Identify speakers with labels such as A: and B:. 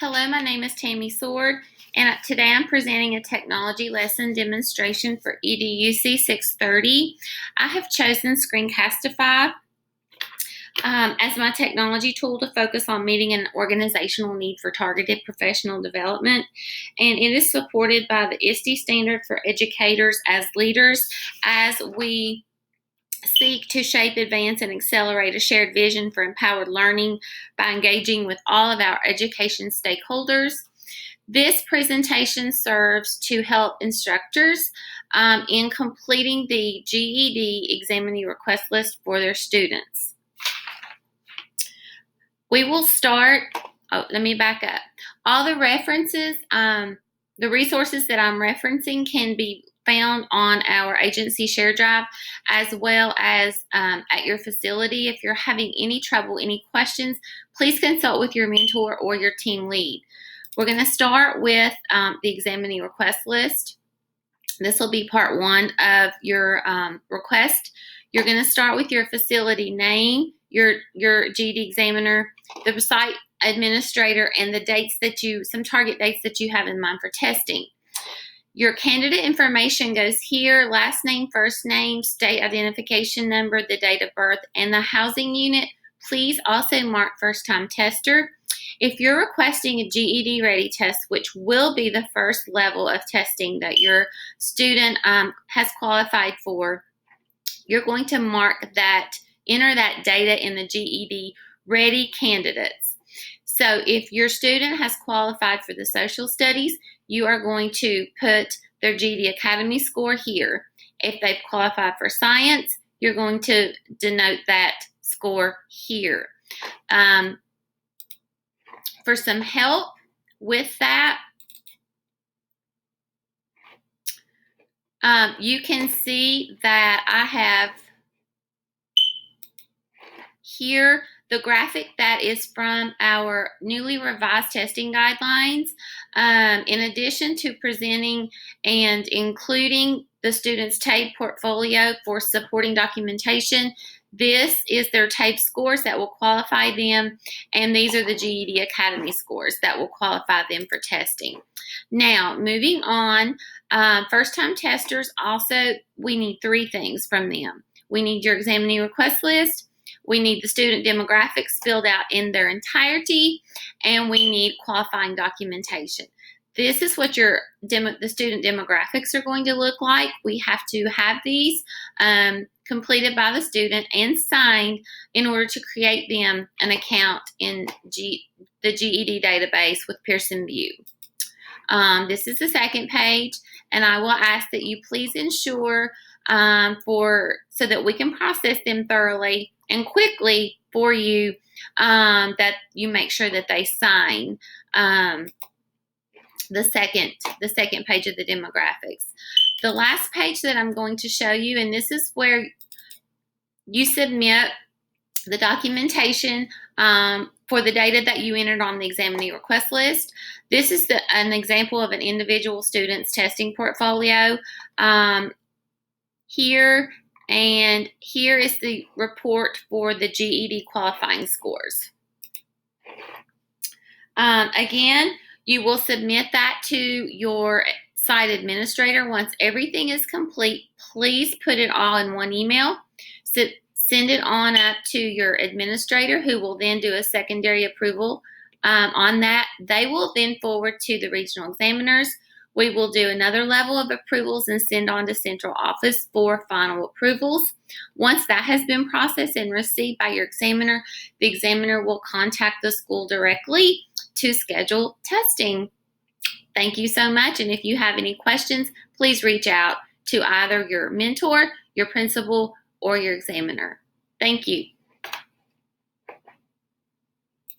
A: Hello, my name is Tammy Sword, and today I'm presenting a technology lesson demonstration for EDUC 630. I have chosen Screencastify as my technology tool to focus on meeting an organizational need for targeted professional development, and it is supported by the ISTE standard for educators as leaders as we seek to shape, advance, and accelerate a shared vision for empowered learning by engaging with all of our education stakeholders. This presentation serves to help instructors in completing the GED examinee request list for their students. We will start, let me back up. All the references, the resources that I'm referencing can be found on our agency share drive as well as at your facility. If you're having any trouble, any questions, please consult with your mentor or your team lead. We're going to start with the examinee request list. This will be part one of your request. You're going to start with your facility name, your GED examiner, the site administrator, and the dates that some target dates that you have in mind for testing. Your candidate information goes here: last name, first name, state identification number, the date of birth, and the housing unit. Please also mark first-time tester. If you're requesting a GED ready test, which will be the first level of testing that your student has qualified for, you're going to enter that data in the GED ready candidates. So if your student has qualified for the social studies, you are going to put their GED Academy score here. If they've qualified for science, you're going to denote that score here. For some help with that, you can see that I have here the graphic that is from our newly revised testing guidelines. In addition to presenting and including the student's TAPE portfolio for supporting documentation, this is their TAPE scores that will qualify them, and these are the GED Academy scores that will qualify them for testing. Now, moving on, first-time testers also, we need three things from them. We need your examinee request list, we need the student demographics filled out in their entirety, and we need qualifying documentation. This is what the student demographics are going to look like. We have to have these completed by the student and signed in order to create them an account in the GED database with Pearson VUE. This is the second page, and I will ask that you please ensure so that we can process them thoroughly and quickly for you, that you make sure that they sign the second page of the demographics. The last page that I'm going to show you, and this is where you submit the documentation for the data that you entered on the examinee request list. This is an example of an individual student's testing portfolio here, and here is the report for the GED qualifying scores. Again, you will submit that to your site administrator. Once everything is complete, please put it all in one email. So send it on up to your administrator, who will then do a secondary approval on that. They will then forward to the regional examiners. We will do another level of approvals and send on to central office for final approvals. Once that has been processed and received by your examiner, the examiner will contact the school directly to schedule testing. Thank you so much, and if you have any questions, please reach out to either your mentor, your principal, or your examiner. Thank you.